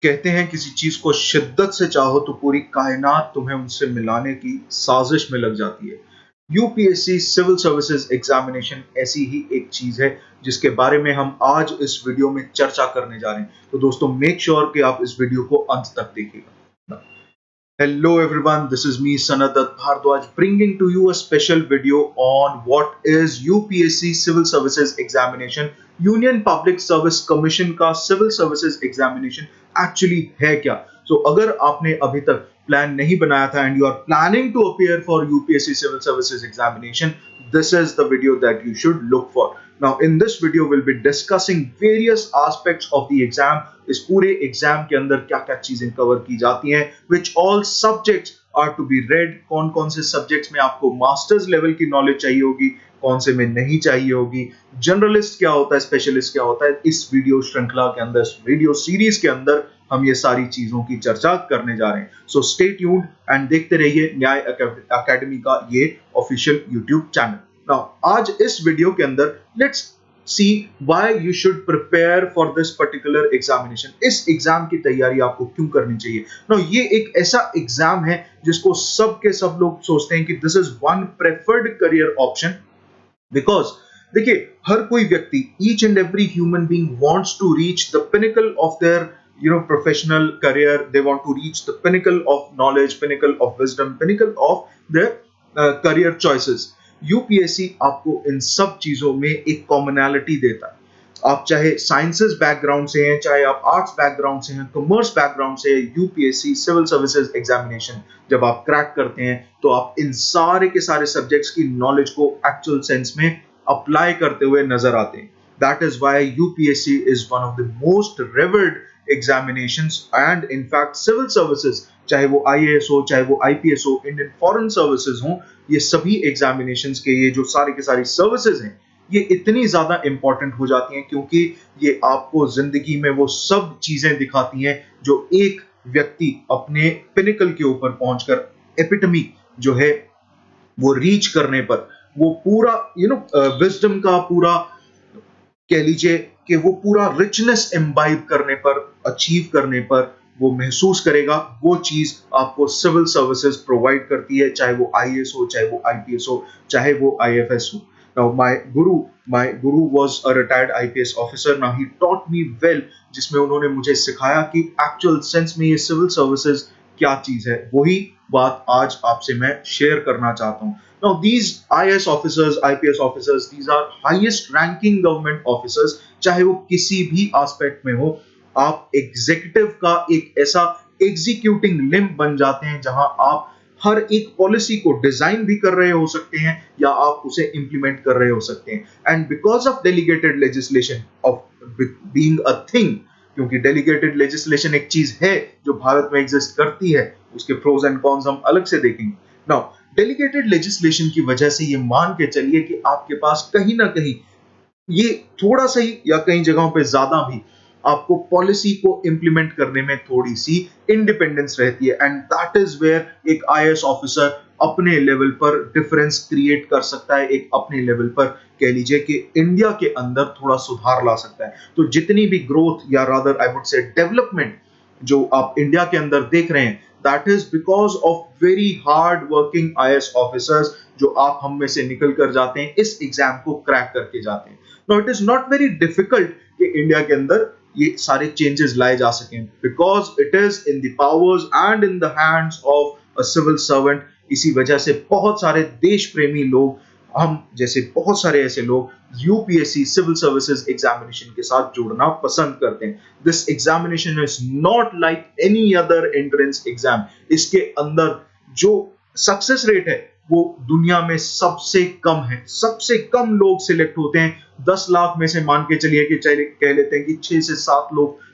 कहते हैं किसी चीज को शिद्दत से चाहो तो पूरी कायनात तुम्हें उनसे मिलाने की साजिश में लग जाती है। यूपीएससी सिविल सर्विसेज एग्जामिनेशन ऐसी ही एक चीज है जिसके बारे में हम आज इस वीडियो में चर्चा करने जा रहे हैं। तो दोस्तों मेक श्योर कि आप इस वीडियो को अंत तक देखिएगा। Hello everyone, this is me Sanadat Bhardwaj bringing to you a special video on what is UPSC Civil Services Examination. Union public service commission का सिविल सर्विसेज एग्जामिनेशन एक्चुअली है क्या? अगर आपने अभी तक प्लान नहीं बनाया था and you are planning to appear for UPSC civil services examination, this is the video that you should look for. Now in this video we'll be discussing various aspects of the exam. इस पूरे exam के अंदर क्या क्या चीजें cover की जाती हैं, which all subjects are to be read, कौन कौन से सब्जेक्ट्स में आपको मास्टर्स लेवल की नॉलेज चाहिए होगी, कौन से में नहीं चाहिए होगी, जनरलिस्ट क्या होता है, स्पेशलिस्ट क्या होता है। इस वीडियो श्रृंखला के अंदर, इस वीडियो सीरीज के अंदर हम ये सारी चीजों की चर्चा करने जा रहे हैं। सो स्टे ट्यून्ड एंड देखते रहिए न्याय अकेडमी का ये ऑफिशियल यूट्यूब चैनल। नाउ आज इस वीडियो के अंदर let's see why you should prepare for this particular examination. इस एग्जाम की तैयारी आपको क्यों करनी चाहिए। नाउ ये एक ऐसा एग्जाम है जिसको सब के सब लोग सोचते हैं कि this is one preferred career option, because देखिए हर कोई व्यक्ति, each and every human being wants to reach the pinnacle of their professional career. They want to reach the pinnacle of knowledge, pinnacle of wisdom, pinnacle of their career choices. UPSC आपको इन सब चीजों में एक commonality देता है। आप चाहे sciences background से हैं, चाहे आप आर्ट्स बैकग्राउंड से हैं, कॉमर्स बैकग्राउंड से, यूपीएससी सिविल सर्विसेज एग्जामिनेशन जब आप क्रैक करते हैं तो आप इन सारे के सारे सब्जेक्ट्स की नॉलेज को एक्चुअल सेंस में अप्लाई करते हुए नजर आते हैं। That is why UPSC is one of the most revered examinations, and in fact civil services, चाहे वो IAS हो, चाहे वो IPS हो, इंडियन फॉरेन सर्विसेज हो, ये सभी एग्जामिनेशंस के ये जो सारे के सारी सर्विसेज हैं ये इतनी ज्यादा इंपॉर्टेंट हो जाती हैं क्योंकि ये आपको जिंदगी में वो सब चीजें दिखाती हैं जो एक व्यक्ति अपने पिनिकल के ऊपर पहुंचकर, एपिटमी जो है वो रीच करने पर, वो पूरा विजडम का पूरा कह लीजिए कि वो पूरा रिचनेस इम्बाइब करने पर, अचीव करने पर वो महसूस करेगा। वो चीज आपको सिविल सर्विसेज प्रोवाइड करती है, चाहे वो आईएएस हो, चाहे वो आईपीएस हो, चाहे वो आईएफएस हो। Now my guru was a retired IPS officer. Now he taught me well, जिसमें उन्होंने मुझे सिखाया कि एक्चुअल सेंस में ये सिविल सर्विसेज क्या चीज है। वही बात आज आपसे मैं शेयर करना चाहता हूँ। Now these IAS officers, IPS officers, these are highest ranking government officers, चाहे वो किसी भी एस्पेक्ट में हो। आप एग्जीक्यूटिव का एक ऐसा एग्जीक्यूटिंग लिम्ब बन जाते हैं जहां आप हर एक पॉलिसी को डिजाइन भी कर रहे हो सकते हैं या आप उसे इंप्लीमेंट कर रहे हो सकते हैं। And because of delegated legislation of being a thing, क्योंकि डेलीगेटेड लेजिस्लेशन एक चीज है जो भारत में एग्जिस्ट करती है, उसके प्रोज एंड कॉन्स हम अलग से देखेंगे। नाउ डेलीगेटेड लेजिस्लेशन की वजह से ये मान के चलिए कि आपके पास कहीं ना कहीं ये थोड़ा सा ही या कई जगहों पे ज्यादा भी आपको पॉलिसी को इंप्लीमेंट करने में थोड़ी सी इंडिपेंडेंस रहती है। एंड दैट इज वेयर एक आईएएस ऑफिसर अपने लेवल पर डिफरेंस क्रिएट कर सकता है, एक अपने लेवल पर कह लीजिए कि इंडिया के अंदर थोड़ा सुधार ला सकता है। तो जितनी भी ग्रोथ या rather I would say development जो आप इंडिया के अंदर देख रहे हैं, that is because of very hard working IAS officers जो आप हम में से निकल कर जाते हैं, इस एग्जाम को क्रैक करके जाते हैं। Now it is not very difficult कि इंडिया के अंदर ये सारे चेंजेस लाए जा सकें, because it is in the powers and in the hands of a civil servant. इसी वजह से बहुत सारे देश प्रेमी लोग, हम जैसे बहुत सारे ऐसे लोग यूपीएससी सिविल सर्विसेज एग्जामिनेशन के साथ जुड़ना पसंद करते हैं। This examination is not like any other entrance exam. इसके अंदर जो सक्सेस रेट है वो दुनिया में सबसे कम है। सबसे कम लोग सिलेक्ट होते हैं। 10 लाख में से मान के चलिए कि कह लेते हैं कि 6 से 7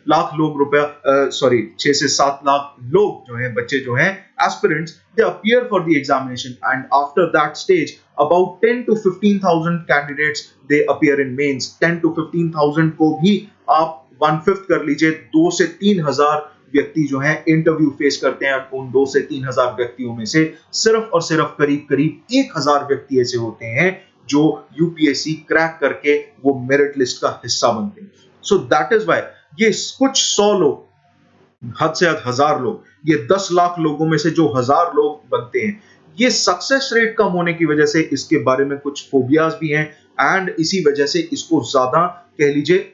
लाख रुपया 6 से 7 लाख लोग जो हैं, बच्चे जो हैं, aspirants, they appear for the examination and after that stage about 10 to 15,000 candidates they appear in mains। 10 to 15,000 को भी आप 1/5 कर लीजिए, 2 से 3,000 व्यक्ति जो हैं इंटरव्यू फेस करते हैं। उन 2 से 3,000 व्यक्तियों में से सिर्फ और सिर्फ करीब 1,000 व्यक्ति ऐसे होते हैं जो यूपीएससी क्रैक करके वो मेरिट लिस्ट का हिस्सा बनते हैं। सो दैट इज व्हाई ये कुछ 100 लोग हद से हद 1000 लोग, ये 10 लाख लोगों में से जो 1000 लोग बनते हैं, ये सक्सेस रेट कम होने की वजह से इसके बारे में कुछ फोबियाज भी हैं, एंड इसी वजह से इसको ज्यादा कह लीजिए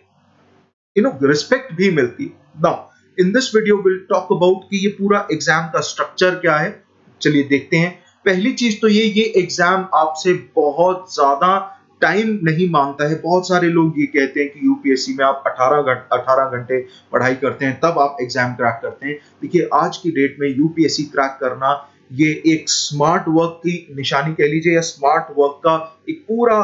रिस्पेक्ट भी मिलती है। Now in this video will talk about कि ये पूरा एग्जाम का स्ट्रक्चर क्या है। चलिए देखते हैं। पहली चीज तो ये एग्जाम आपसे बहुत ज्यादा टाइम नहीं मांगता है। बहुत सारे लोग ये कहते हैं कि यूपीएससी में आप 18 घंटे पढ़ाई करते हैं तब आप एग्जाम क्रैक करते हैं। देखिए आज की डेट में यूपीएससी क्रैक करना ये एक स्मार्ट वर्क की निशानी कह लीजिए, या स्मार्ट वर्क का एक पूरा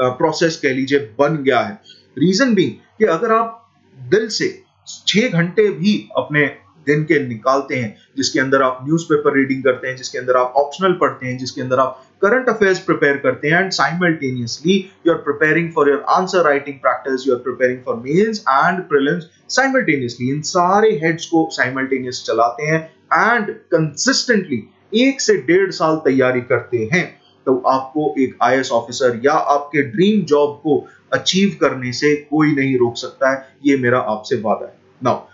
प्रोसेस कह लीजिए बन गया है। रीजन भी कि अगर आप दिल से 6 घंटे भी अपने दिन के निकालते हैं, जिसके अंदर आप न्यूज़पेपर रीडिंग करते हैं, जिसके अंदर आप ऑप्शनल पढ़ते हैं, जिसके अंदर आप करंट अफेयर्स प्रिपेयर करते हैं, and simultaneously you are preparing for your answer writing practice, you are preparing for mains and prelims simultaneously, इन सारे हेड्स को साइमल्टेनियस चलाते हैं एंड कंसिस्टेंटली 1 से 1.5 साल तैयारी करते हैं, तो आपको एक आईएएस ऑफिसर या आपके ड्रीम जॉब को अचीव करने से कोई नहीं रोक सकता है। ये मेरा आपसे वादा है। नाउ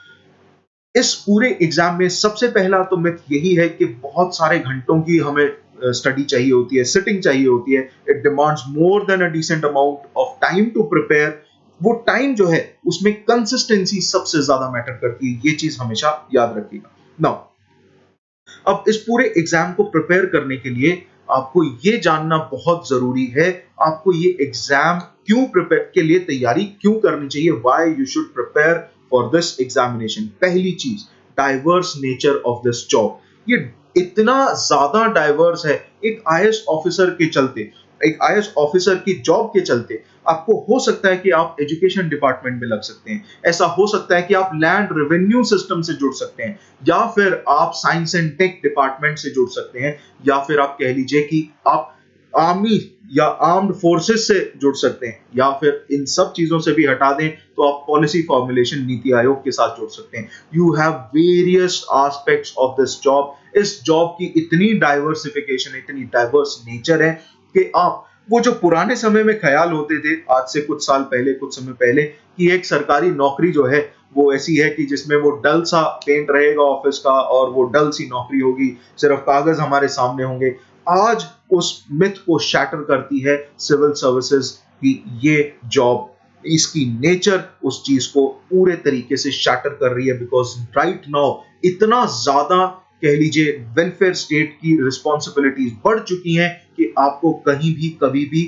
इस पूरे एग्जाम में सबसे पहला तो मिथ यही है कि बहुत सारे घंटों की हमें स्टडी चाहिए होती है, सिटिंग चाहिए होती है। It demands more than a decent amount of time to prepare. वो टाइम जो है उसमें कंसिस्टेंसी सबसे ज्यादा मैटर करती है, ये चीज हमेशा याद रखिएगा। नाउ अब इस पूरे एग्जाम को प्रिपेयर करने के लिए आपको ये जानना बहुत जरूरी है, आपको ये एग्जाम क्यों प्रिपेयर के लिए तैयारी क्यों करनी चाहिए, why you should prepare for this examination. पहली चीज, diverse nature of this job. ये इतना ज्यादा डाइवर्स है। एक आईएएस ऑफिसर के चलते, एक आईएएस ऑफिसर की जॉब के चलते आपको हो सकता है कि आप एजुकेशन डिपार्टमेंट में लग सकते हैं, ऐसा हो सकता है कि आप लैंड रेवेन्यू सिस्टम से जुड़ सकते हैं, या फिर आप साइंस एंड टेक डिपार्टमेंट से जुड़ सकते हैं, या फिर आप कह लीजिए कि आप आर्मी या आर्म्ड फोर्सेस से जुड़ सकते हैं, या फिर इन सब चीजों से भी हटा दें तो आप पॉलिसी फॉर्मुलेशन नीति आयोग के साथ जुड़ सकते हैं। You have various aspects of this job. इस जॉब की इतनी डाइवर्सिफिकेशन, इतनी डाइवर्स नेचर है कि आप वो जो पुराने समय में ख्याल होते थे आज से कुछ साल पहले, कुछ समय पहले, कि एक सरकारी नौकरी जो है वो ऐसी है कि जिसमें वो डल सा पेंट रहेगा ऑफिस का और वो डल सी नौकरी होगी, सिर्फ कागज हमारे सामने होंगे, आज उस मिथ को शैटर करती है सिविल सर्विसेज की ये जॉब। इसकी नेचर उस चीज को पूरे तरीके से शैटर कर रही है, बिकॉज राइट नाउ इतना ज्यादा कह लीजिए वेलफेयर स्टेट की रिस्पॉन्सिबिलिटीज बढ़ चुकी हैं कि आपको कहीं भी कभी भी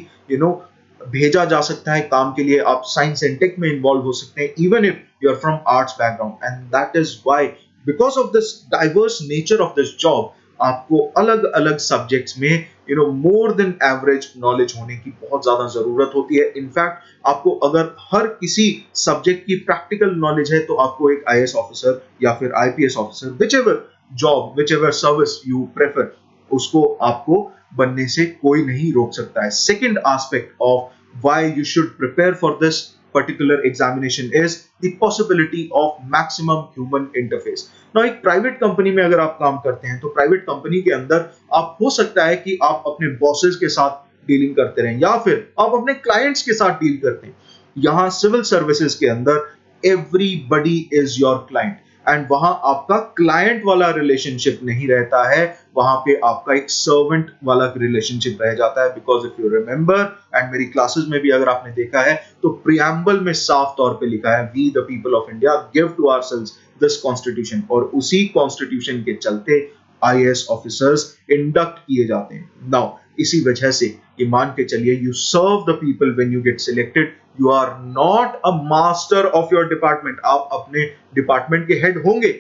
भेजा जा सकता है काम के लिए। आप साइंस एंड टेक में इन्वॉल्व हो सकते हैं, even if you are from arts background, and that is why, because of this diverse nature of this job, आपको अलग अलग सब्जेक्ट्स में मोर देन एवरेज नॉलेज होने की बहुत ज्यादा जरूरत होती है। इनफैक्ट आपको अगर हर किसी सब्जेक्ट की प्रैक्टिकल नॉलेज है तो आपको एक आईएएस ऑफिसर या फिर IPS officer, whichever job, whichever service you prefer, उसको आपको बनने से कोई नहीं रोक सकता है। Second aspect of why you should prepare for this particular examination is the possibility of maximum human interface. Now एक प्राइवेट कंपनी में अगर आप काम करते हैं तो प्राइवेट कंपनी के अंदर आप हो सकता है कि आप अपने बॉसेस के साथ डीलिंग करते रहें, या फिर आप अपने क्लाइंट्स के साथ डील करते हैं। यहां सिविल सर्विसेज के अंदर everybody is your client, and वहां आपका क्लाइंट वाला रिलेशनशिप नहीं रहता है, वहां पे आपका एक सर्वेंट वाला रिलेशनशिप रह जाता है। Because if you remember, and मेरी क्लासेस में भी अगर आपने देखा है तो प्रियम्बल में साफ तौर पे लिखा है, we the people of India give to ourselves this constitution, और उसी कॉन्स्टिट्यूशन के चलते आईएएस ऑफिसर्स इंडक्ट किए जाते हैं। नाउ इसी वजह से ये मान के चलिए, you serve the people when you get selected, you are not a master of your department. आप अपने डिपार्टमेंट के हेड होंगे,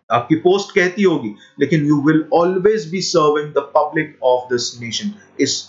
आपकी पोस्ट कहती होगी, लेकिन you will always be serving the public of this nation. इस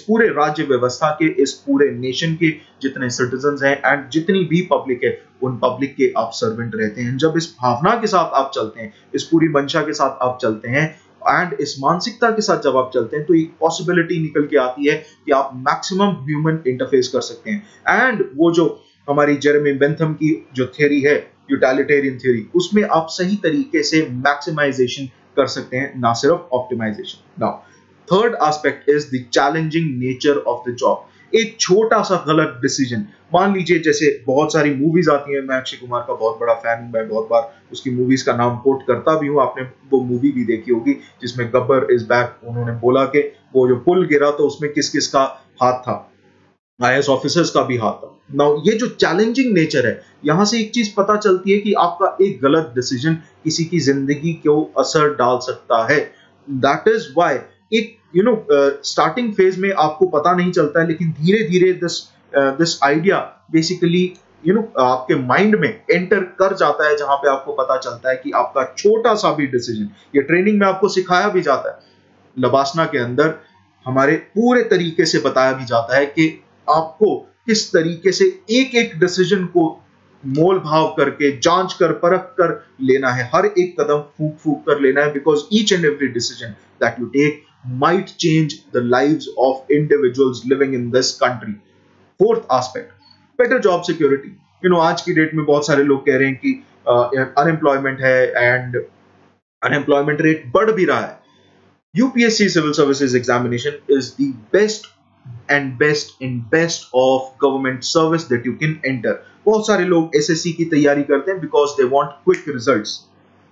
पूरे राज्य व्यवस्था के, इस पूरे नेशन के जितने सिटीजन्स हैं एंड जितनी भी पब्लिक है, उन पब्लिक के आप सर्वेंट रहते हैं। जब इस भावना के साथ आप चलते हैं, इस पूरी मंशा के साथ आप चलते हैं, एंड इस मानसिकता के साथ जब आप चलते हैं, तो एक पॉसिबिलिटी निकल के आती है कि आप मैक्सिमम ह्यूमन इंटरफेस कर सकते हैं। एंड वो जो हमारी जेरेमी बेंथम की जो थ्योरी है, यूटिलिटेरियन थ्योरी, उसमें आप सही तरीके से मैक्सिमाइजेशन कर सकते हैं, ना सिर्फ optimization. Now third aspect is the challenging nature of the job. एक छोटा सा गलत डिसीजन, मान लीजिए जैसे बहुत सारी मूवीज आती हैं, मैं अक्षय कुमार का बहुत बड़ा फैन हूं, मैं बहुत बार उसकी मूवीज का नाम कोट करता भी हूं, आपने वो मूवी भी देखी होगी जिसमें गब्बर इज बैक, उन्होंने बोला कि वो जो पुल गिरा तो उसमें किस किस का हाथ था, आईएएस ऑफिसर्स का भी हाथ था। नाउ ये जो चैलेंजिंग नेचर है, यहां से एक चीज पता चलती है कि आपका एक गलत डिसीजन किसी की जिंदगी को असर डाल सकता है। दैट इज व्हाई एक स्टार्टिंग फेज में आपको पता नहीं चलता है, लेकिन धीरे धीरे दिस दिस आइडिया बेसिकली आपके माइंड में एंटर कर जाता है, जहां पे आपको पता चलता है कि आपका छोटा सा भी डिसीजन, ये ट्रेनिंग में आपको सिखाया भी जाता है, लबासना के अंदर हमारे पूरे तरीके से बताया भी जाता है कि आपको किस तरीके से एक एक डिसीजन को मोल भाव करके, जांच कर, परख कर लेना है, हर एक कदम फूक फूक कर लेना है, because each and every decision that you take might change the lives of individuals living in this country. Fourth aspect, better job security. आज की डेट में बहुत सारे लोग कह रहे हैं कि अनएम्प्लॉयमेंट है एंड अनएम्प्लॉयमेंट रेट बढ़ भी रहा है। UPSC Civil Services Examination is the best of government service that you can enter. बहुत सारे लोग SSC की तैयारी करते हैं because they want quick results.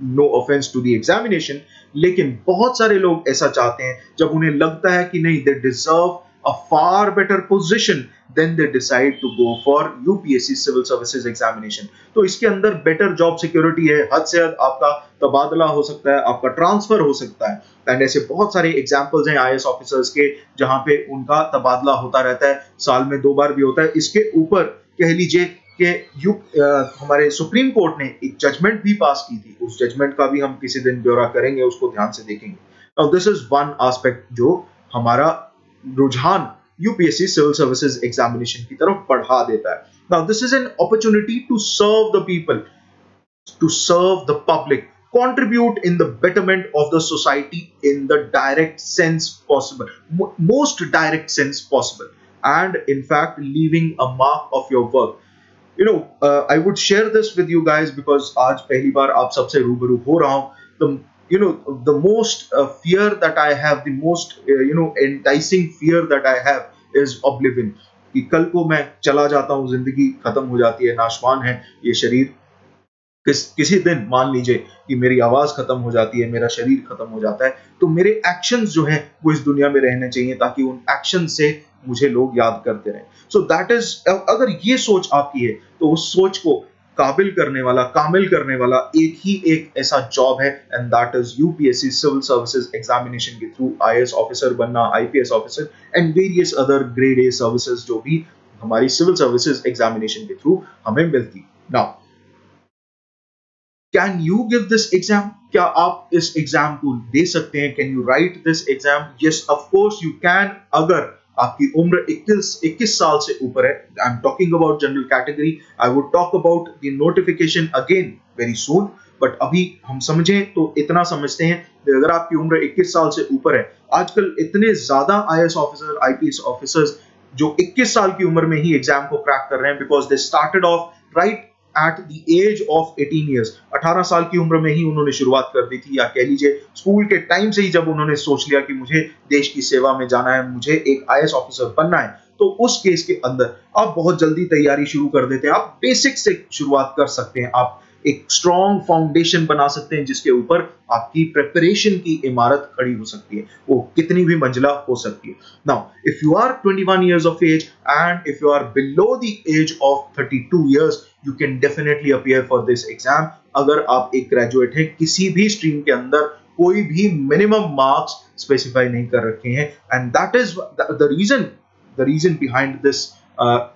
No offense to the examination, लेकिन बहुत सारे लोग ऐसा चाहते हैं जब उन्हें लगता है कि नहीं, they deserve a far better position, then they decide to go for UPSC Civil Services Examination. तो इसके अंदर बेटर जॉब सिक्योरिटी है, हद से हद आपका तबादला हो सकता है, आपका ट्रांसफर हो सकता है, एंड ऐसे बहुत सारे एग्जांपल्स हैं आईएएस ऑफिसर्स के जहां पे उनका तबादला होता रहता है, साल में 2 बार भी होता है। इसके ऊपर कह लीजिए कि हमारे सुप्रीम कोर्ट ने एक जजमेंट भी पास की थी, उस जजमेंट का भी हम किसी दिन ब्यौरा करेंगे, उसको ध्यान से देखेंगे। Now this is one aspect जो हमारा रुझान यूपीएससी सिविल सर्विसेज एग्जामिनेशन की तरफ बढ़ा देता है। Now this is an opportunity to serve the people, to serve the public, contribute in the betterment of the society in the direct sense possible, most direct sense possible, and in fact leaving a mark of your work. I would share this with you guys because आज पहली बार आप सबसे रूबरू हो रहा हूँ। the the most fear that I have, the most enticing fear that I have is oblivion, कि कल को मैं चला जाता हूँ, जिंदगी खत्म हो जाती है, नाशवान है ये शरीर, किसी दिन मान लीजिए कि मेरी आवाज खत्म हो जाती है, मेरा शरीर खत्म हो जाता है, तो मेरे एक्शंस जो हैं वो इस दुनिया में रहने चाहिए ताकि उन एक्शन से मुझे लोग याद करते रहें। सो दैट इज, अगर ये सोच आपकी है तो उस सोच को काबिल करने वाला, कामिल करने वाला एक ऐसा जॉब है, and that is UPSC civil services examination के थ्रू आईएएस ऑफिसर बनना, IPS officer and various other grade A services जो भी हमारी सिविल सर्विसेज एग्जामिनेशन के थ्रू हमें मिलती। Now can you give this exam? क्या आप इस एग्जाम को दे सकते हैं? Can you write this exam? Yes, of course you can, अगर आपकी उम्र 21 साल से ऊपर है। I am talking about general category, I would talk about the notification again very soon, but अभी हम समझें तो इतना समझते हैं कि अगर आपकी उम्र 21 साल से ऊपर है, आजकल इतने ज्यादा आईएएस ऑफिसर, आईपीएस ऑफिसर्स जो 21 साल की उम्र में ही एग्जाम को क्रैक कर रहे हैं, because they started off right at the age of 18 years, 18 साल की उम्र में ही उन्होंने शुरुआत कर दी थी, या कह लीजिए स्कूल के टाइम से ही जब उन्होंने सोच लिया कि मुझे देश की सेवा में जाना है, मुझे एक आईएएस ऑफिसर बनना है, तो उस केस के अंदर आप बहुत जल्दी तैयारी शुरू कर देते हैं। आप बेसिक से शुरुआत कर सकते हैं, आप एक स्ट्रॉन्ग फाउंडेशन बना सकते हैं जिसके ऊपर आपकी प्रिपरेशन की इमारत खड़ी हो सकती है, वो कितनी भी मंजिला हो सकती है। Now if you are 21 years of age and if you are below the age of 32 years, you can definitely appear for this exam। अगर आप एक ग्रेजुएट हैं, किसी भी स्ट्रीम के अंदर कोई भी मिनिमम मार्क्स स्पेसिफाई नहीं कर रखे हैं, and that is the reason behind this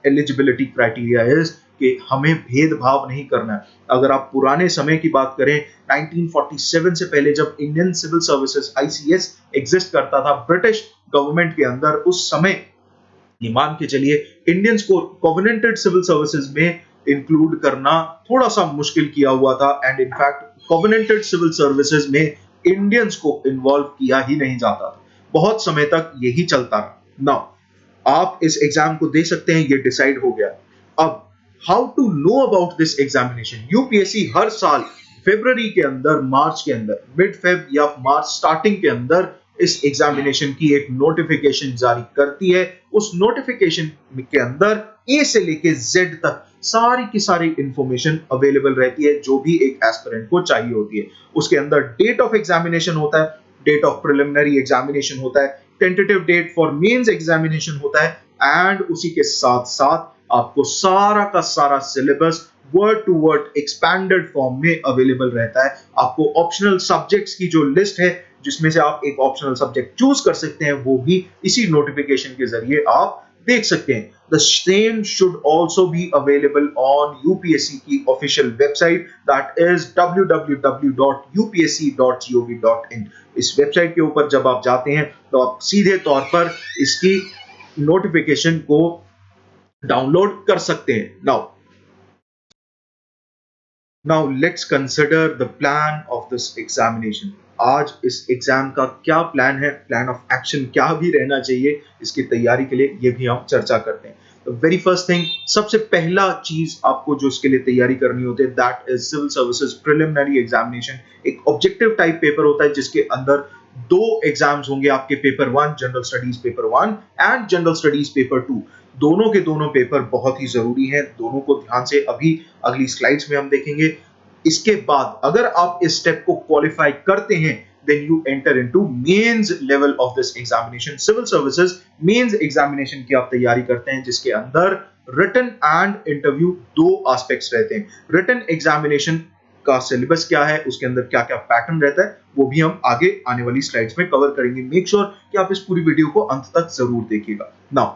eligibility criteria is कि हमें भेदभाव नहीं करना है। अगर आप पुराने समय की बात करें, 1947 से पहले जब Indian civil services ICS exist करता था ब्रिटिश गवर्नमेंट के अंदर, उस समय ये मान के चलिए इंडियंस को कोवेनेंटेड सिविल सर्विसेज में इंक्लूड करना थोड़ा सा मुश्किल किया हुआ था, and in fact covenanted civil services में इंडियंस को इन्वॉल्व किया ही नहीं जाता था, बहुत समय तक यही चलता रहा। नाउ आप इस एग्जाम को दे सकते हैं, ये डिसाइड हो गया। अब how to know about this examination? UPSC हर साल फरवरी के अंदर, मार्च के अंदर, मिड फेब या मार्च स्टार्टिंग के अंदर इस एग्जामिनेशन की एक नोटिफिकेशन जारी करती है। उस नोटिफिकेशन के अंदर ए से लेके जेड तक सारी की सारी इंफॉर्मेशन अवेलेबल रहती है जो भी एक एस्पिरेंट को चाहिए होती है। उसके अंदर डेट ऑफ एग्जामिनेशन होता है, डेट ऑफ प्रिलिमिनरी एग्जामिनेशन होता है, tentative date for mains examination होता है, एंड उसी के साथ साथ आपको सारा का सारा syllabus word to word expanded form में अवेलेबल रहता है। आपको ऑप्शनल सब्जेक्ट्स की जो लिस्ट है जिसमें से आप एक ऑप्शनल सब्जेक्ट चूज कर सकते हैं वो भी इसी नोटिफिकेशन के जरिए आप देख सकते हैं। The same should also be available on UPSC की official website, that is www.upsc.gov.in। इस वेबसाइट के ऊपर जब आप जाते हैं तो आप सीधे तौर पर इसकी नोटिफिकेशन को डाउनलोड कर सकते हैं। Now let's consider the plan of this examination। आज इस एग्जाम का क्या प्लान है, प्लान ऑफ एक्शन क्या भी रहना चाहिए इसकी तैयारी के लिए, ये भी हम चर्चा करते हैं। तो वेरी फर्स्ट थिंग, सबसे पहला चीज आपको जो इसके लिए तैयारी करनी होती है that is civil services preliminary examination. एक ऑब्जेक्टिव टाइप पेपर होता है जिसके अंदर दो एग्जाम्स होंगे आपके, paper 1 general studies paper 1 and general studies paper 2। दोनों के दोनों पेपर बहुत ही जरूरी हैं, दोनों को ध्यान से अभी अगली स्लाइड्स में हम देखेंगे। इसके बाद अगर आप इस स्टेप को क्वालिफाई करते हैं then you enter into mains level of this examination. Civil services mains examination की आप तैयारी करते हैं जिसके अंदर रिटन एंड इंटरव्यू दो एस्पेक्ट्स रहते हैं। रिटन एग्जामिनेशन का सिलेबस क्या है, उसके अंदर क्या क्या पैटर्न रहता है, वो भी हम आगे आने वाली स्लाइड्स में कवर करेंगे। मेक श्योर कि आप इस पूरी वीडियो को अंत तक जरूर देखिएगा। नाउ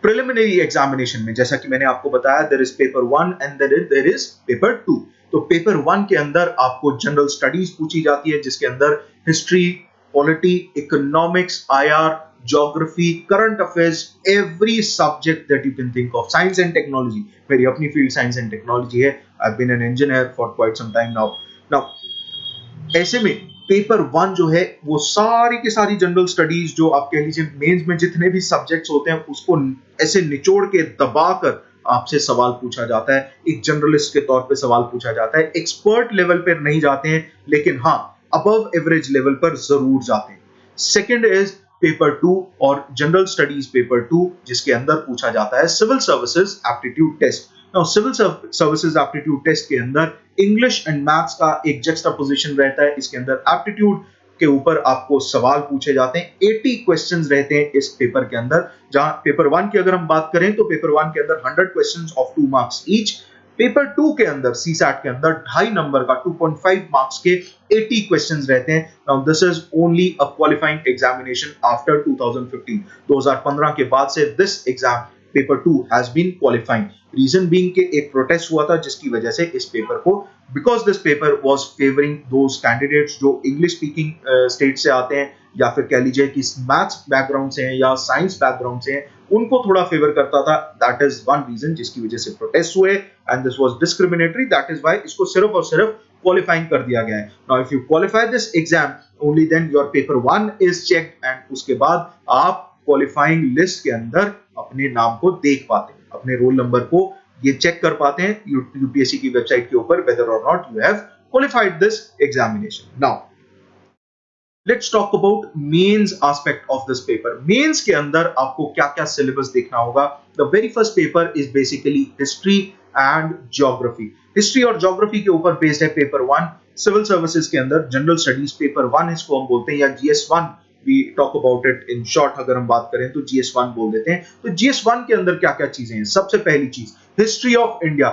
प्रिलिमिनरी एग्जामिनेशन में जैसा कि मैंने आपको बताया there is paper 1 and there is paper 2। तो पेपर 1 के अंदर आपको जनरल स्टडीज पूछी जाती है जिसके अंदर history, polity, economics, IR, geography, current affairs, every subject that you can think of. Science and technology, मेरी अपनी फील्ड साइंस एंड टेक्नोलॉजी है। I have been an engineer for quite some time now ऐसे में paper 1 जो है वो सारी की सारी जनरल स्टडीज जो आप कह लीजिए मेंस में जितने भी सब्जेक्ट्स होते हैं उसको ऐसे निचोड़ के दबाकर आपसे सवाल पूछा जाता है। एक जर्नलिस्ट के तौर पे सवाल पूछा जाता है। एक्सपर्ट लेवल पर नहीं जाते हैं लेकिन हाँ अबव एवरेज लेवल पर जरूर जाते हैं। सेकंड इज पेपर 2 और जनरल स्टडीज पेपर 2 जिसके अंदर पूछा जाता है civil services aptitude test. Now civil services aptitude test के अंदर इंग्लिश एंड मैथ्स का एक जक्सटापोजिशन रहता है। इसके अंदर एप्टीट्यूड के ऊपर आपको सवाल पूछे जाते हैं। 80 क्वेश्चंस रहते हैं इस पेपर के अंदर। जहां पेपर 1 की अगर हम बात करें तो पेपर 1 के अंदर 100 questions of 2 marks each. Paper 2 के अंदर सीसैट के अंदर 2.5 नंबर का 2.5 मार्क्स के 80 क्वेश्चंस रहते हैं। Now this is only a qualifying examination after 2015। 2015 के बाद से this exam paper 2 has been qualifying. Reason being के एक प्रोटेस्ट हुआ था जिसकी वजह से इस पेपर को, because this paper was favouring those candidates जो इंग्लिश स्पीकिंग स्टेट से आते हैं या फिर कह लीजिए कि मैथ्स बैकग्राउंड से हैं या साइंस बैकग्राउंड से हैं, उनको थोड़ा फेवर करता था। दैट इज वन रीजन जिसकी वजह से प्रोटेस्ट हुए and this was discriminatory. That is why इसको सिर्फ और सिर्फ क्वालिफाइंग कर दिया गया है। Now if you qualify this exam only then your paper 1 is checked and उसके बाद आप क्वालिफाइंग लिस्ट के अंदर अपने नाम को देख पाते हैं, अपने रोल नंबर को ये चेक कर पाते हैं यूपीएससी की वेबसाइट के ऊपर whether or not you have qualified this examination. Now let's talk about mains aspect of this paper. Mains के अंदर आपको क्या-क्या सिलेबस देखना होगा। The very first paper is basically history and geography. History और ज्योग्राफी के ऊपर बेस्ड है पेपर 1। सिविल सर्विसेज के अंदर जनरल स्टडीज पेपर 1 इसको हम बोलते हैं या GS1 we talk about it in short। अगर हम बात करें तो GS1 बोल देते हैं। तो GS1 के अंदर क्या क्या चीजें हैं? सबसे पहली चीज history of India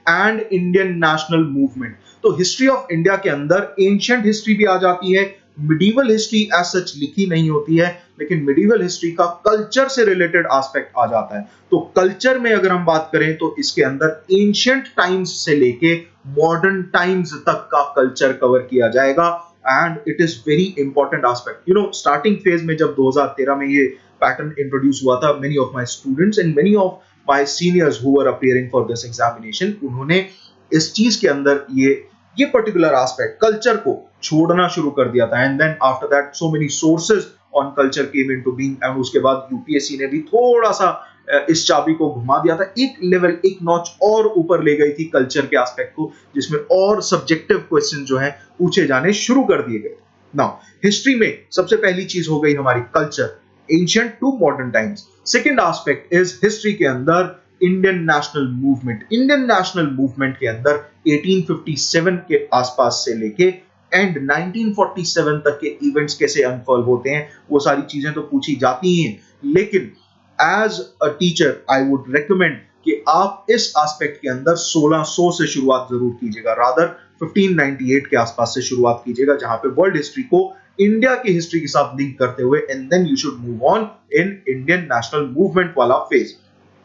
and Indian national movement. तो हिस्ट्री ऑफ इंडिया के अंदर एंशिएंट हिस्ट्री भी आ जाती है। मिडिवल हिस्ट्री एज सच लिखी नहीं होती है लेकिन मिडिवल हिस्ट्री का कल्चर से रिलेटेड एस्पेक्ट आ जाता है। तो कल्चर में अगर हम बात करें तो इसके अंदर एंशिएंट टाइम्स से लेके मॉडर्न टाइम्स तक का कल्चर कवर किया जाएगा and it is very important aspect. You know starting phase में जब 2013 में ये पैटर्न इंट्रोड्यूस हुआ था, many of my students and many of my seniors who were appearing for this examination, उन्होंने इस चीज के अंदर ये पर्टिकुलर एस्पेक्ट कल्चर को छोड़ना शुरू कर दिया था। And then after that so many sources on culture came into being and उसके बाद यूपीएससी ने भी थोड़ा सा इस चाबी को घुमा दिया था, एक लेवल एक नॉच और ऊपर ले गई थी कल्चर के एस्पेक्ट को, जिसमें और सब्जेक्टिव क्वेश्चन जो है पूछे जाने शुरू कर दिए गए। नाउ हिस्ट्री में सबसे पहली चीज हो गई हमारी culture, ancient to modern times. Second aspect is history के अंदर Indian national movement. Indian national movement के अंदर 1857 के आसपास से लेके एंड 1947 तक के इवेंट्स कैसे अनफॉल्व होते हैं, वो सारी चीजें तो पूछी जाती ही हैं, लेकिन as a teacher I would recommend कि आप इस एस्पेक्ट के अंदर 1600 से शुरुआत जरूर कीजिएगा, रादर 1598 के आसपास से शुरुआत कीजिएगा, जहां पे वर्ल्ड हिस्ट्री को इंडिया की हिस्ट्री के साथ लिंक करते हुए and then you should move on in Indian national movement वाला phase.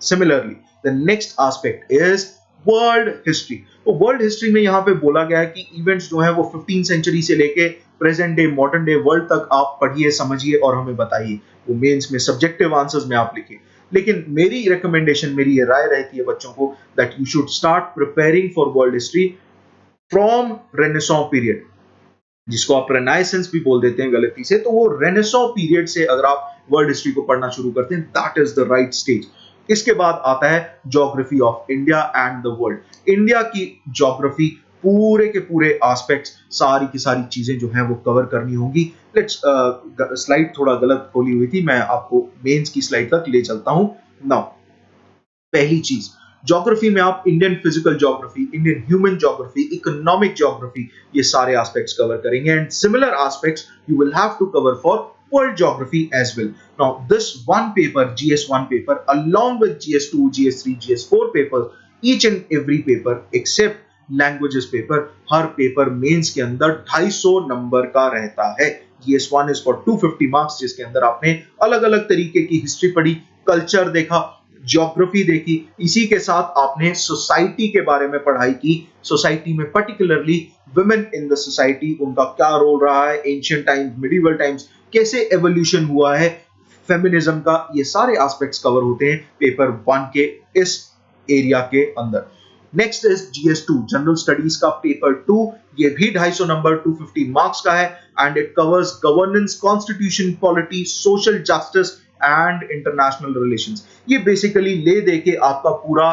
Similarly the next aspect is world history. तो वर्ल्ड हिस्ट्री में यहाँ पे बोला गया है कि इवेंट्स जो है वो 15 सेंचुरी से लेके present day modern day world तक आप पढ़िए, समझिए और हमें बताइए। वो मेंस में सब्जेक्टिव आंसर्स में आप लिखिए, लेकिन मेरी रिकमेंडेशन, मेरी ये राय रहती है बच्चों को that you should start preparing for world history from renaissance period, जिसको आप रेनाइसेंस भी बोल देते हैं गलती से। तो वो रेनेसां पीरियड से अगर आप वर्ल्ड हिस्ट्री को पढ़ना शुरू करते हैं, that is the right stage. इसके बाद आता है geography of India and the world. India की ज्योग्राफी पूरे के पूरे एस्पेक्ट्स, सारी की सारी चीजें जो हैं वो कवर करनी होगी। लेट्स स्लाइड थोड़ा गलत खोली हुई थी, मैं आपको मेंस की स्लाइड तक ले चलता हूं। नाउ पहली चीज, ज्योग्राफी में आप Indian physical geography, Indian human geography, economic geography, ये सारे एस्पेक्ट्स कवर करेंगे and similar aspects you will have to cover for world geography as well. Now this one paper, GS1 paper, along with GS2, GS3, GS4 papers, each and every paper except languages paper, her paper mains के अंदर 250 number का रहता है। GS1 is for 250 marks, जिसके अंदर आपने अलग अलग तरीके की हिस्ट्री पढ़ी, कल्चर देखा, ज्योग्राफी देखी, इसी के साथ आपने सोसाइटी के बारे में पढ़ाई की। सोसाइटी में particularly women in the society, उनका क्या रोल रहा है, एंशिएंट टाइम्स, मिडिवल टाइम्स, कैसे एवोल्यूशन हुआ है फेमिनिज्म का, ये सारे एस्पेक्ट्स कवर होते हैं पेपर 1 के इस एरिया के अंदर। Next is GS2 general studies का पेपर 2, ये भी 250 नंबर 250 मार्क्स का है and it covers governance, constitution, polity, social justice and international relations. ये बेसिकली ले दे के आपका पूरा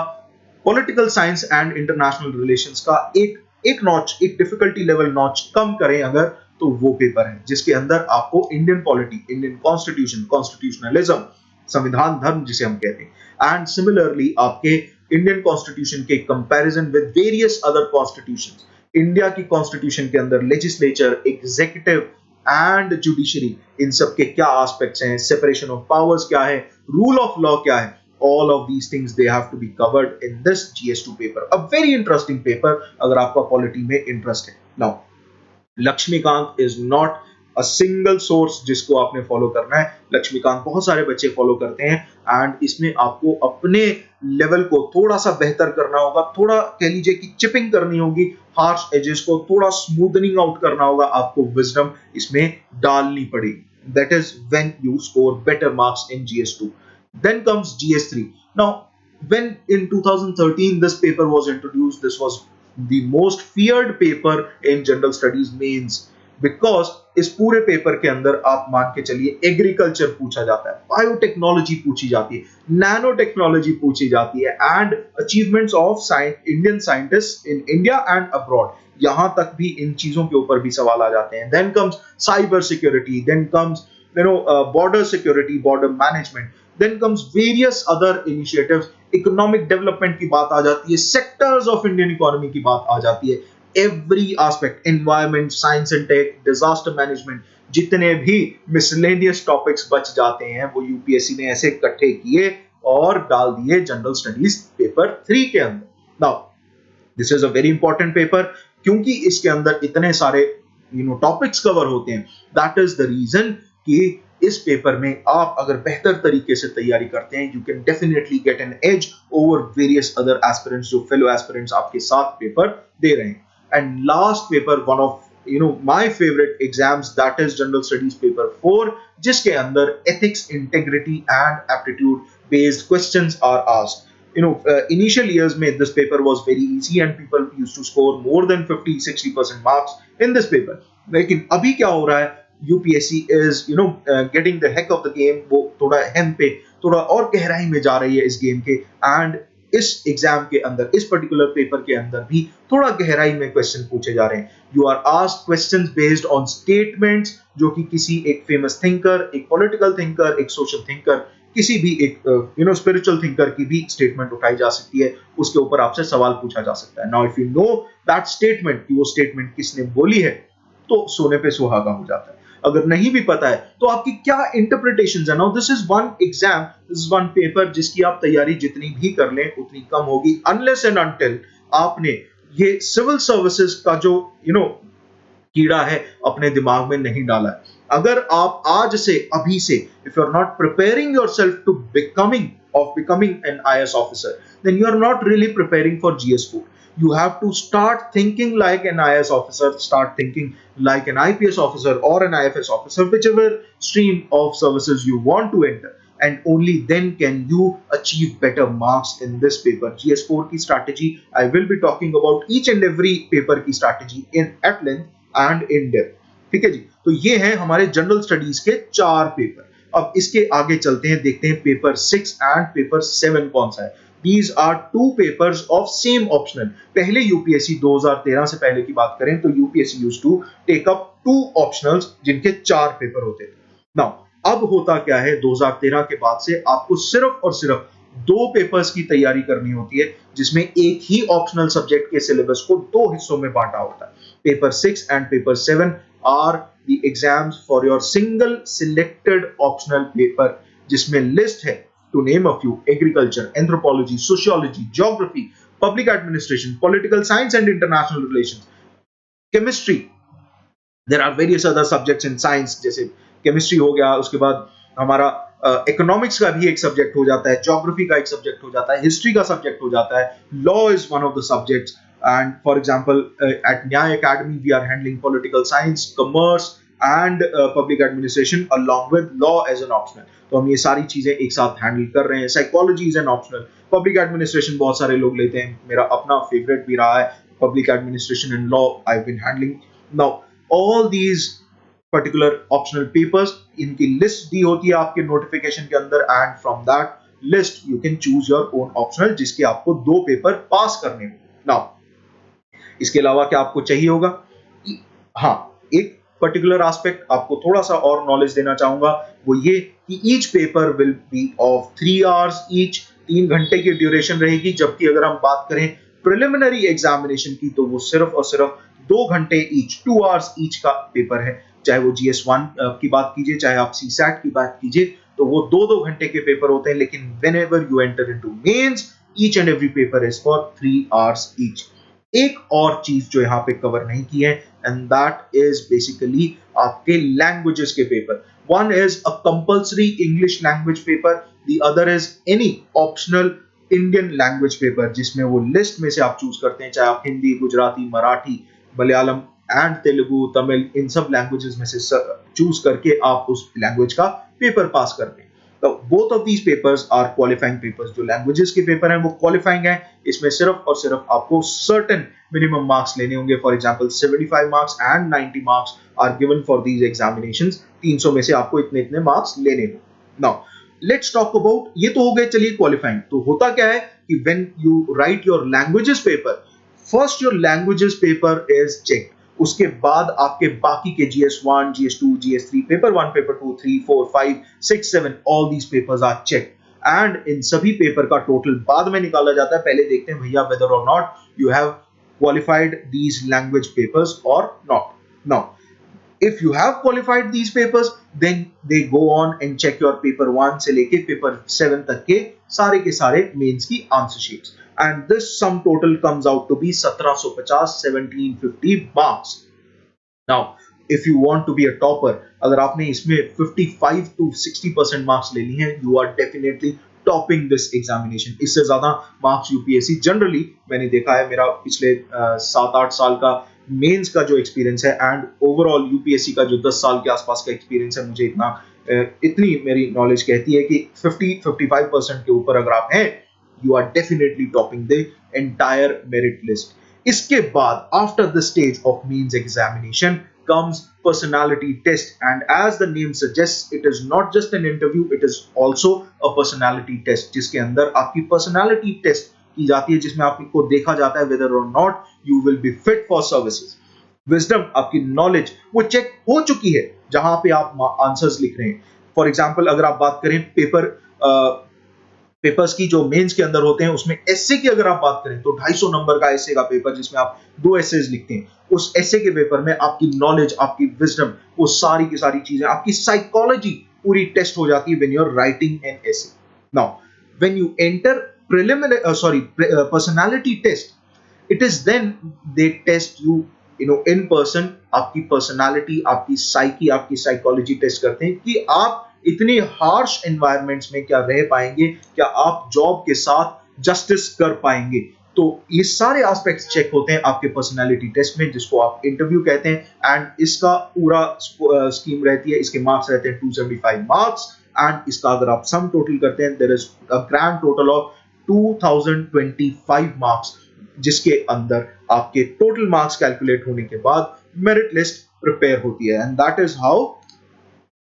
political science and international relations का एक नॉच, एक डिफिकल्टी लेवल नॉच कम करें अगर, तो वो पेपर है जिसके अंदर आपको Indian polity, Indian constitution, constitutionalism, संविधान धर्म जिसे हम कहते हैं, एंड सिमिलरली आपके इंडियन कॉन्स्टिट्यूशन के comparison with various other constitutions, India की कॉन्स्टिट्यूशन के अंदर लेजिस्लेचर, एग्जीक्यूटिव एंड जुडिशरी, इन सब के क्या एस्पेक्ट्स हैं, सेपरेशन ऑफ पावर्स क्या है, रूल ऑफ लॉ क्या है, all of these things they have to be covered in this GS2 paper, a very interesting paper अगर आपका पॉलिटी में इंटरेस्ट है। Now Laxmikanth is not a single source जिसको आपने फॉलो करना है, लक्ष्मीकांत बहुत सारे बच्चे फॉलो करते हैं एंड इसमें आपको अपने लेवल को थोड़ा सा बेहतर करना होगा, थोड़ा कह लीजिए कि चिपिंग करनी होगी, हार्श एजेस को थोड़ा स्मूथनिंग आउट करना होगा, आपको विजडम इसमें डालनी पड़ेगी। That is when you score better marks in GS2। Then comes GS3. Now, when in 2013 this paper was introduced, this was the most feared paper in general studies mains because इस पूरे paper के अंदर आप मान के चलिए agriculture पूछा जाता है, बायोटेक्नोलॉजी पूछी जाती है, नैनो टेक्नोलॉजी पूछी जाती है and achievements of Indian scientist in India and abroad, यहां तक भी इन चीजों के ऊपर भी सवाल आ जाते हैं। Then comes cyber security, then comes border security, border management, then comes various other initiatives, economic development की बात आ जाती है, sectors of Indian economy की बात आ जाती है, every aspect, environment, science and tech, disaster management, जितने भी miscellaneous topics बच जाते हैं वो UPSC ने ऐसे इकट्ठे किए और डाल दिए जनरल स्टडीज पेपर 3 के अंदर। Now this is a very important paper क्योंकि इसके अंदर इतने सारे टॉपिक्स कवर होते हैं, दैट इज द रीजन कि इस पेपर में आप अगर बेहतर तरीके से तैयारी करते हैं, you can definitely get an edge over various other aspirants जो फेलो एस्पिरेंट्स आपके साथ पेपर दे रहे हैं। And last paper, one of my favourite exams, that is general studies paper 4, जिसके अंदर ethics, integrity and aptitude based questions are asked. Initial years में this paper was very easy and people used to score more than 50-60% marks in this paper. लेकिन अभी क्या हो रहा है, UPSC is getting the heck of the game, वो थोड़ा अहम पे थोड़ा और गहराई में जा रही है इस गेम के एंड इस एग्जाम के अंदर, इस पर्टिकुलर पेपर के अंदर भी थोड़ा गहराई में क्वेश्चन पूछे जा रहे हैं। You are asked questions based on statements जो कि किसी एक फेमस थिंकर, एक पॉलिटिकल थिंकर, एक सोशल थिंकर, किसी भी एक स्पिरिचुअल थिंकर की भी स्टेटमेंट उठाई जा सकती है, उसके ऊपर आपसे सवाल पूछा जा सकता है। Now if you know that statement, कि वो स्टेटमेंट किसने बोली है, तो सोने पे सुहागा हो जाता है। अगर नहीं भी पता है तो आपकी क्या इंटरप्रिटेशन है। Now this is one exam, this is one paper जिसकी आप तैयारी जितनी भी कर लें उतनी कम होगी, अनलेस एंड अनटिल आपने ये सिविल सर्विसेज का जो कीड़ा है अपने दिमाग में नहीं डाला है। अगर आप आज से, अभी से, if you are not preparing yourself to becoming an IAS officer, then you are not really preparing for GS4. You have to start thinking like an IAS officer, start thinking like an IPS officer or an IFS officer, whichever stream of services you want to enter, and only then can you achieve better marks in this paper. GS4 की strategy, I will be talking about each and every paper की strategy at length and in depth. ठीक है जी, तो ये है हमारे general studies के 4 paper. अब इसके आगे चलते हैं, देखते हैं पेपर 6 एंड पेपर 7 कौन सा है। These are two papers of same optional. पहले यूपीएससी 2013 से पहले की बात करें तो UPSC used to take up 2 optionals जिनके 4 पेपर होते थे। Now, अब होता क्या है, 2013 के बाद से आपको सिर्फ और सिर्फ 2 पेपर्स की तैयारी करनी होती है, जिसमें एक ही ऑप्शनल सब्जेक्ट के सिलेबस को 2 हिस्सों में बांटा होता है। Paper 6 and paper 7 are the exams for your single selected optional paper, जिसमें लिस्ट है, to name a few: agriculture, anthropology, sociology, geography, public administration, political science and international relations, chemistry. There are various other subjects in science, जैसे chemistry हो गया, उसके बाद हमारा economics का भी एक सब्जेक्ट हो जाता है, geography का एक सब्जेक्ट हो जाता है, history का सब्जेक्ट हो जाता है, law is one of the subjects, and for example at Nyaya Academy we are handling political science, commerce and public administration along with law as an optional. तो हम ये सारी चीजें एक साथ हैंडल कर रहे हैं। Psychology is an optional, public administration बहुत सारे लोग लेते हैं, मेरा अपना फेवरेट भी रहा है public administration and law, I have been handling. Now all these particular optional papers, इनकी लिस्ट दी होती है आपके नोटिफिकेशन के अंदर, and from that list you can choose your own optional, जिसके आपको 2 पेपर पास करने होंगे। नाउ इसके अलावा क्या आपको चाहिए होगा, हाँ, एक पर्टिकुलर एस्पेक्ट आपको थोड़ा सा और नॉलेज देना चाहूंगा, वो ये कि each paper will be of 3 hours each, 3 घंटे की ड्यूरेशन रहेगी। जबकि अगर हम बात करें प्रिलिमिनरी एग्जामिनेशन की, तो वो सिर्फ और सिर्फ 2 घंटे ईच, 2 आवर्स ईच का पेपर है। चाहे वो GS1 की बात कीजिए, चाहे आप CSAT की बात कीजिए, तो वो 2-2 घंटे के पेपर होते हैं। लेकिन whenever you enter into mains, each and every paper is for 3 hours each. एक और चीज जो यहाँ पे कवर नहीं की है, एंड दैट इज बेसिकली आपके लैंग्वेजेस के paper. One is a compulsory English language paper, the other is any optional Indian language paper, जिसमें वो लिस्ट में से आप चूज करते हैं, चाहे आप हिंदी, गुजराती, मराठी, मलयालम एंड तेलुगु, तमिल, इन सब लैंग्वेजेस में से चूज करके आप उस लैंग्वेज का पेपर पास करते हैं। तो both of these papers are qualifying papers. जो लैंग्वेजेस के पेपर हैं वो क्वालिफाइंग है, इसमें सिर्फ और सिर्फ आपको सर्टेन मिनिमम मार्क्स लेने होंगे। For example 75 marks and 90 marks are given for these examinations. 300 में से आपको इतने इतने मार्क्स लेने होंगे। नाउ लेट्स टॉक अबाउट, ये तो हो गए चलिए क्वालिफाइंग। तो होता क्या है कि when you write your languages paper, first your languages paper is checked, उसके बाद आपके बाकी के GS1, GS2, GS3, paper 1, paper 2, 3, 4, 5, 6, 7, all these papers are checked, and इन सभी पेपर का टोटल बाद में निकाला जाता है। पहले देखते हैं भैया whether or not you have qualified these language papers or not. Now if you have qualified these papers, then they go on and check your paper 1 से लेके paper 7 तक के सारे मेंस की answer sheets, and this sum total comes out to be 1750 marks. Now if you want to be a topper, अगर आपने इसमें 55 to 60% marks ले ली हैं, you are definitely topping this examination. इससे ज्यादा मार्क्स यूपीएससी जनरली, मैंने देखा है, मेरा पिछले 7-8 साल का मेंस का जो एक्सपीरियंस है एंड ओवरऑल यूपीएससी का जो 10 साल के आसपास का एक्सपीरियंस है, मुझे इतनी मेरी नॉलेज कहती है कि 50-55% के ऊपर अगर आप हैं, you are definitely topping the entire merit list. इसके बाद after the stage of mains examination comes personality test, and as the name suggests, it is not just an interview, it is also a personality test, जिसके अंदर आपकी personality test की जाती है जिसमें आपको देखा जाता है weather or not you will be fit for services. Wisdom, आपकी नॉलेज, वो चेक हो चुकी है जहां पे आप आंसर्स लिख रहे हैं। फॉर एग्जाम्पल अगर आप बात करें पेपर्स की जो मेंस के अंदर होते हैं, उसमें एस्से की अगर आप बात करें तो 250 नंबर का एस्से का पेपर जिसमें आप 2 एस्सेज लिखते हैं, उस एस्से के पेपर में आपकी नॉलेज, आपकी विजडम, वो सारी की सारी चीजें, आपकी साइकोलॉजी पूरी टेस्ट हो जाती है when you are writing an essay. Now when you enter personality test, it is then they test you in person, आपकी पर्सनालिटी, आपकी साइकी, आपकी साइकोलॉजी टेस्ट करते हैं कि आप इतने हार्श एनवायरनमेंट्स में क्या रह पाएंगे, क्या आप जॉब के साथ जस्टिस कर पाएंगे। तो ये सारे एस्पेक्ट्स चेक होते हैं आपके पर्सनालिटी टेस्ट में, जिसको आप इंटरव्यू कहते हैं। एंड इसका पूरा स्कीम रहती है, इसके मार्क्स रहते हैं 275 मार्क्स। एंड इसका अगर आप सम टोटल करते हैं, there is a grand total of 2025 marks, जिसके अंदर आपके टोटल मार्क्स कैलकुलेट होने के बाद मेरिट लिस्ट प्रिपेयर होती है। And that is how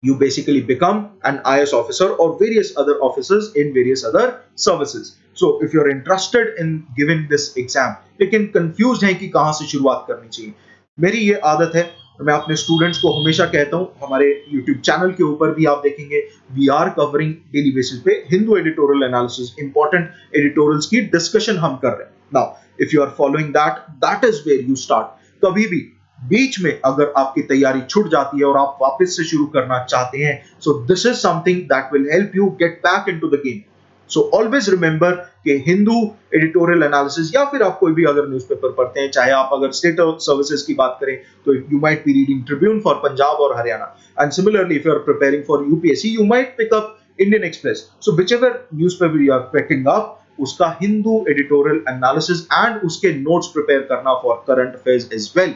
you basically become an IS officer or various other officers in various other services. So if you're interested in giving this exam लेकिन confused हैं कि कहां से शुरुआत करनी चाहिए, मेरी ये आदत है, मैं अपने स्टूडेंट्स को हमेशा कहता हूं, हमारे YouTube चैनल के ऊपर भी आप देखेंगे we are covering daily basis पे Hindu editorial analysis, important editorials की डिस्कशन हम कर रहे हैं। Now if you are following that is where you start. कभी भी बीच में अगर आपकी तैयारी छूट जाती है और आप वापस से शुरू करना चाहते हैं, so this is something that will help you get back into the game. So always remember कि हिंदू एडिटोरियल एनालिसिस या फिर आप कोई भी अगर न्यूज़पेपर पढ़ते हैं, चाहे आप अगर स्टेट सर्विसेज की बात करें तो you might be reading Tribune for Punjab और Haryana, and similarly if you are preparing for UPSC you might pick up Indian Express. So whichever newspaper you are picking up, उसका हिंदू एडिटोरियल एनालिसिस एंड उसके notes prepare करना for current affairs as well.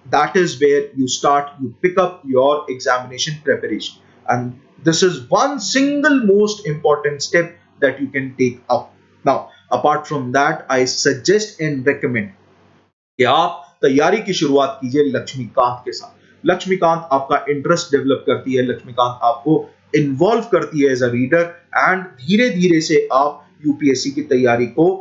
That is where you start, you pick up your examination preparation, and this is one single most important step that you can take up. Now apart from that, I suggest and recommend कि आप तैयारी की शुरुआत कीजिए लक्ष्मीकांत के साथ। लक्ष्मीकांत आपका interest develop करती है, लक्ष्मीकांत आपको इन्वॉल्व करती है एज अ रीडर, एंड धीरे धीरे से आप यूपीएससी की तैयारी को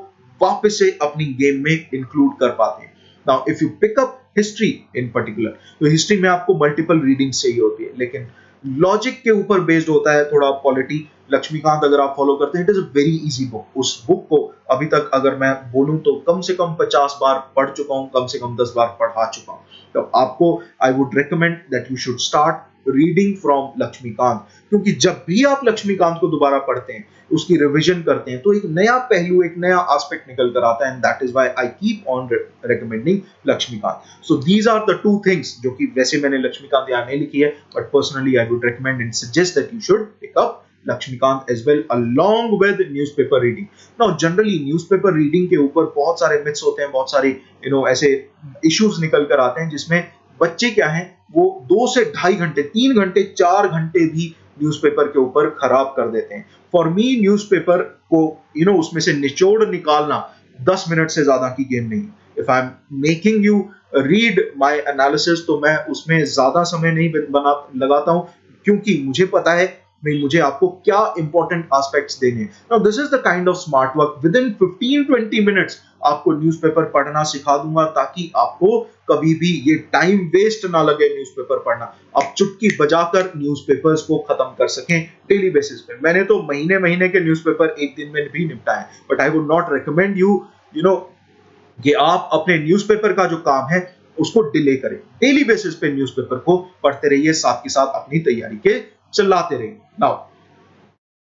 वापस से अपनी गेम में इंक्लूड कर पाते हैं। Now if you pick up history in particular, तो हिस्ट्री में आपको मल्टीपल रीडिंग चाहिए होती है, लेकिन लॉजिक के ऊपर बेस्ड होता है थोड़ा पॉलिटी। लक्ष्मीकांत अगर आप फॉलो करते हैं, it is a very easy book. उस बुक को अभी तक अगर मैं बोलूं तो कम से कम 50 बार पढ़ चुका हूं, कम से कम 10 बार पढ़ा चुका हूं। तो आपको I would recommend that you should start reading from Laxmikanth, क्योंकि जब भी आप लक्ष्मीकांत को दोबारा पढ़ते हैं, उसकी रिवीजन करते हैं, तो एक नया पहलू, एक नया एस्पेक्ट निकल कर आता है। And that is why I keep on recommending Laxmikanth. So these are the 2 things जो कि वैसे मैंने लक्ष्मीकांत यहाँ नहीं लिखी है, but personally I would recommend and suggest that you should pick up Laxmikanth as well along with newspaper reading. Now generally newspaper reading के ऊपर बहुत सारे myths होते हैं, बहुत सारे ऐसे issues निकल कर आते हैं जिसमें बच्चे क्या हैं, वो 2 से 2.5 घंटे, 3 घंटे, 4 घंटे भी न्यूज़पेपर के ऊपर खराब कर देते हैं। फॉर मी न्यूज़पेपर को उसमें से निचोड़ निकालना 10 मिनट से ज्यादा की गेम नहीं है। If I am making you read my analysis, तो मैं उसमें ज्यादा समय नहीं लगाता हूं, क्योंकि मुझे पता है मुझे आपको क्या इंपॉर्टेंट एस्पेक्ट्स देने हैं। Now this is the kind of smart work. With in 15-20 minutes आपको न्यूज़पेपर पढ़ना सिखा दूंगा, ताकि आपको कभी भी ये टाइम वेस्ट ना लगे न्यूज़पेपर पढ़ना। आप चुटकी बजाकर न्यूज़पेपर्स को खत्म कर सकें डेली बेसिस पे। मैंने तो महीने महीने के न्यूज़पेपर एक दिन में भी निपटाए, but I would not recommend you कि आप अपने न्यूज़पेपर का जो काम है उसको डिले करें। डेली बेसिस पे न्यूज़पेपर को पढ़ते रहिए, साथ के साथ अपनी तैयारी के चलाते रहिए। Now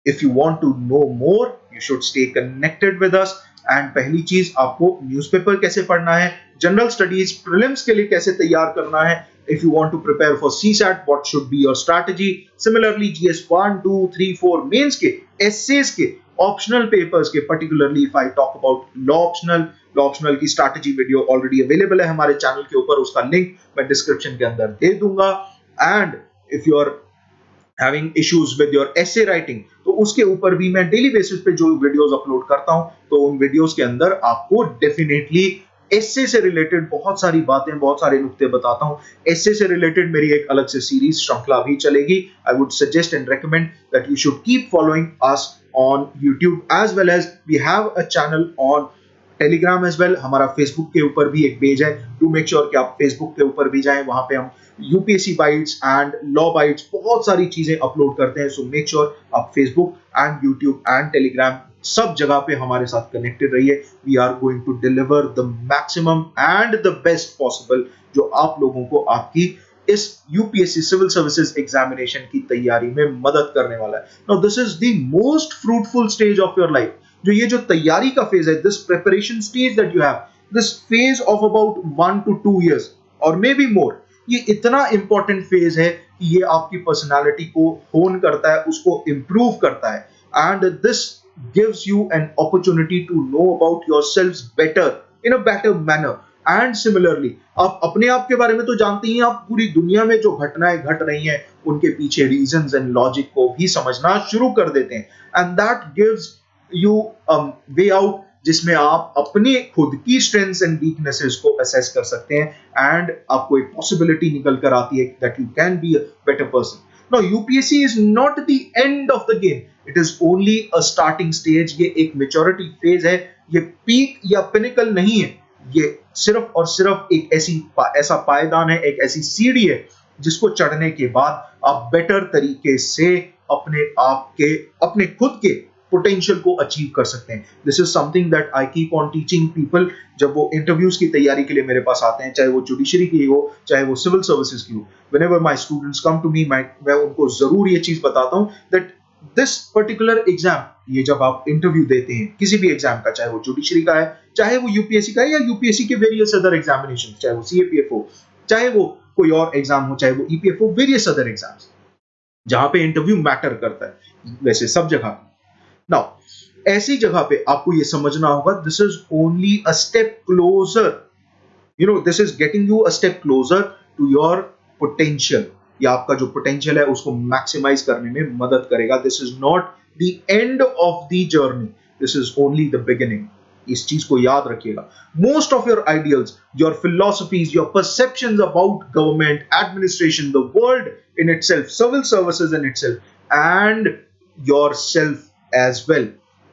if you want to know more, you should stay connected with us. And पहली चीज, आपको न्यूज़पेपर कैसे पढ़ना है, जनरल स्टडीज प्रीलिम्स के लिए कैसे तैयार करना है, if you want to prepare for CSAT, what should be your strategy. Similarly, GS 1, 2, 3, 4 mains के, essays के, ऑप्शनल पेपर्स के, particularly if I talk about law optional की स्ट्रैटेजी वीडियो ऑलरेडी अवेलेबल है हमारे चैनल के ऊपर, उसका लिंक मैं डिस्क्रिप्शन के अंदर दे दूंगा। And if you are having issues with your essay writing, तो उसके ऊपर भी मैं डेली बेसिस पे जो वीडियोस अपलोड करता हूं, तो उन वीडियोस के अंदर आपको डेफिनेटली एसे से रिलेटेड बहुत सारी बातें, बहुत सारे नुक्ते बताता हूं। एसे से रिलेटेड मेरी एक अलग से सीरीज श्रृंखला भी चलेगी। I would suggest and recommend that you should keep following us on YouTube as well as we have a channel on Telegram as well. हमारा फेसबुक के ऊपर भी एक पेज है. टू मेक श्योर कि आप फेसबुक के ऊपर भी जाएं. वहां पे हम UPSC bytes and law bytes बहुत सारी चीजें अपलोड करते हैं. सो मेक श्योर आप Facebook and YouTube and Telegram सब जगह पे हमारे साथ कनेक्टेड रहिए. We are going to deliver the maximum and the best possible जो आप लोगों को आपकी इस यूपीएससी सिविल सर्विसेज एग्जामिनेशन की तैयारी में मदद करने वाला है. Now this is the most fruitful stage of your life. जो तैयारी का फेज है, this preparation stage that you have, this phase of about 1 to 2 years और मे बी मोर, ये इतना इंपॉर्टेंट फेज है कि ये आपकी पर्सनालिटी को होन करता है, उसको इंप्रूव करता है. And this gives you an opportunity to know about yourselves better in a better manner. And similarly आप अपने आप के बारे में तो जानते ही हैं, आप पूरी दुनिया में जो घटनाएं घट रही हैं उनके पीछे रीजंस एंड लॉजिक को भी समझना शुरू कर देते हैं. And that gives you way out जिसमें आप अपने खुद की स्ट्रेंथ्स एंड वीकनेसेस को असेस कर सकते हैं एंड आपको एक पॉसिबिलिटी निकल कर आती है that you can be a better person. Now UPSC is not the end of the game, it is only a starting stage. ये एक मैच्योरिटी फेज है, ये पीक या पिनिकल नहीं है. ये सिर्फ और सिर्फ एक ऐसा पायदान है, एक ऐसी सीढ़ी है जिसको चढ़ने के बाद आप बेटर तरीके से अपने खुद के पोटेंशियल को अचीव कर सकते हैं. This is something that I keep on teaching people जब वो इंटरव्यूज की तैयारी के लिए मेरे पास आते हैं, चाहे वो जुडिशरी की हो चाहे वो सिविल सर्विसेज की हो. Whenever my students come to me, मैं उनको जरूर ये चीज बताता हूं दैट दिस पर्टिकुलर एग्जाम, ये जब आप इंटरव्यू देते हैं किसी भी एग्जाम का, चाहे वो जुडिशरी का है, चाहे वो यूपीएससी का है, या यूपीएससी के वेरियस अदर एग्जामिनेशन, चाहे वो सीएपीएफ हो, चाहे वो कोई और एग्जाम हो, चाहे वो ईपीएफ हो, वेरियस अदर एग्जाम्स जहां पे इंटरव्यू मैटर करता है, वैसे सब जगह. नाउ ऐसी जगह पे आपको ये समझना होगा this is only a step closer, this is getting you a step closer to your potential. या आपका जो पोटेंशियल है उसको मैक्सिमाइज करने में मदद करेगा. This is not the end of the journey, this is only the beginning. इस चीज को याद रखिएगा. Most of your ideals, your philosophies, your perceptions about government, administration, the world in itself, civil services in itself and yourself as well,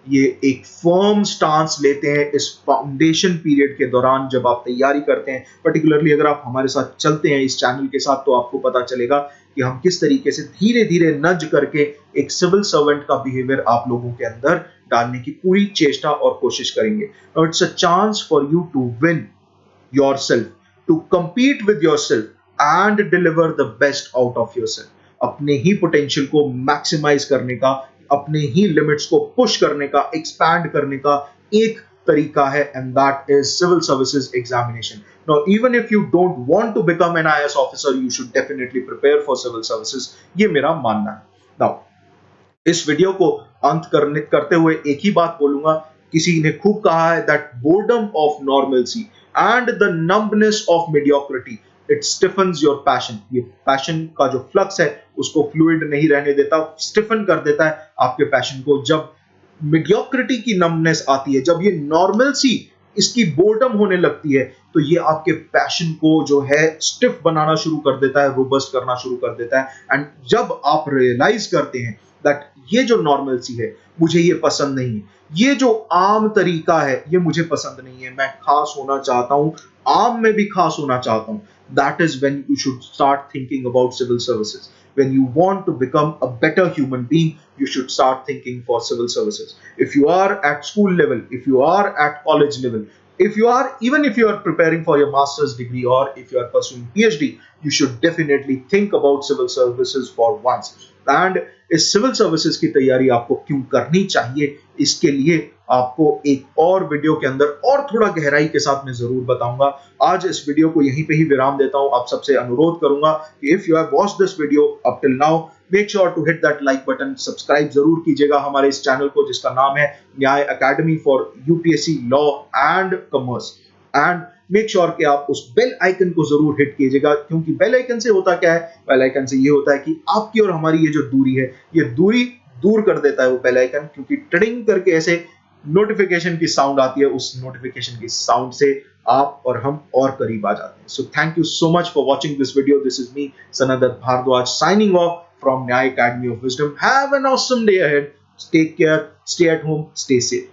ये एक firm stance लेते हैं इस फाउंडेशन पीरियड के दौरान जब आप तैयारी करते हैं. पर्टिकुलरली अगर आप हमारे साथ चलते हैं इस चैनल के साथ तो आपको पता चलेगा कि हम किस तरीके से धीरे धीरे नज करके एक सिविल सर्वेंट का बिहेवियर आप लोगों के अंदर डालने की पूरी चेष्टा और कोशिश करेंगे. Now it's a chance for you to win yourself, to compete with yourself and deliver the best out of yourself. अपने ही पोटेंशियल को मैक्सिमाइज करने का, अपने ही लिमिट्स को पुश करने का, एक्सपैंड करने का एक तरीका है, and that is civil services examination. Now even if you don't want to become an IAS officer, you should definitely prepare for civil services. ये मेरा मानना है. नाउ इस वीडियो को अंत करते हुए एक ही बात बोलूंगा. किसी ने खूब कहा है that boredom of normalcy and the numbness of mediocrity, it Stephens your passion. ये पैशन का जो फ्लक्स है उसको फ्लूइड नहीं रहने देता, स्टिफन कर देता है आपके पैशन को. जब मेडियोक्रिटी की नंबनेस आती है, जब ये नॉर्मलसी इसकी बोर्डम होने लगती है, तो ये आपके पैशन को जो है स्टिफ बनाना शुरू कर देता है, रोबस्ट करना शुरू कर देता है. एंड जब आप रियलाइज करते हैं दैट ये जो नॉर्मलसी है मुझे ये पसंद नहीं है, ये जो आम तरीका है ये मुझे पसंद नहीं है, मैं खास होना चाहता हूं, आम में भी खास होना चाहता हूं, that is when you should start thinking about civil services. When you want to become a better human being, you should start thinking for civil services. If you are at school level, if you are at college level, even if you are preparing for your master's degree or if you are pursuing PhD, you should definitely think about civil services for once. And इस civil services की तैयारी आपको क्यों करनी चाहिए, इसके लिए आपको एक और वीडियो के अंदर और थोड़ा गहराई के साथ मैं जरूर बताऊंगा. आज इस वीडियो को यहीं पे ही विराम देता हूं. आप सबसे अनुरोध करूंगा कि if you have watched this video up till now, make sure to hit that like button, subscribe जरूर कीजिएगा हमारे इस चैनल को जिसका नाम है न्याय academy for UPSC law and commerce. And make sure कि आप उस बेल आइकन को जरूर हिट कीजिएगा, क्योंकि बेल आइकन से होता क्या है, बेल आइकन से ये होता है कि आपकी और हमारी ये जो दूरी है, ये दूरी दूर कर देता है वो बेल आइकन, क्योंकि ट्रिंग करके ऐसे नोटिफिकेशन की साउंड आती है, उस नोटिफिकेशन की साउंड से आप और हम और करीब आ जाते हैं. So thank you so much for watching this video. This is me Sandatt Bhardwaj signing off from Nyaya academy of wisdom. Have an awesome day ahead. Take care, stay at home, stay safe.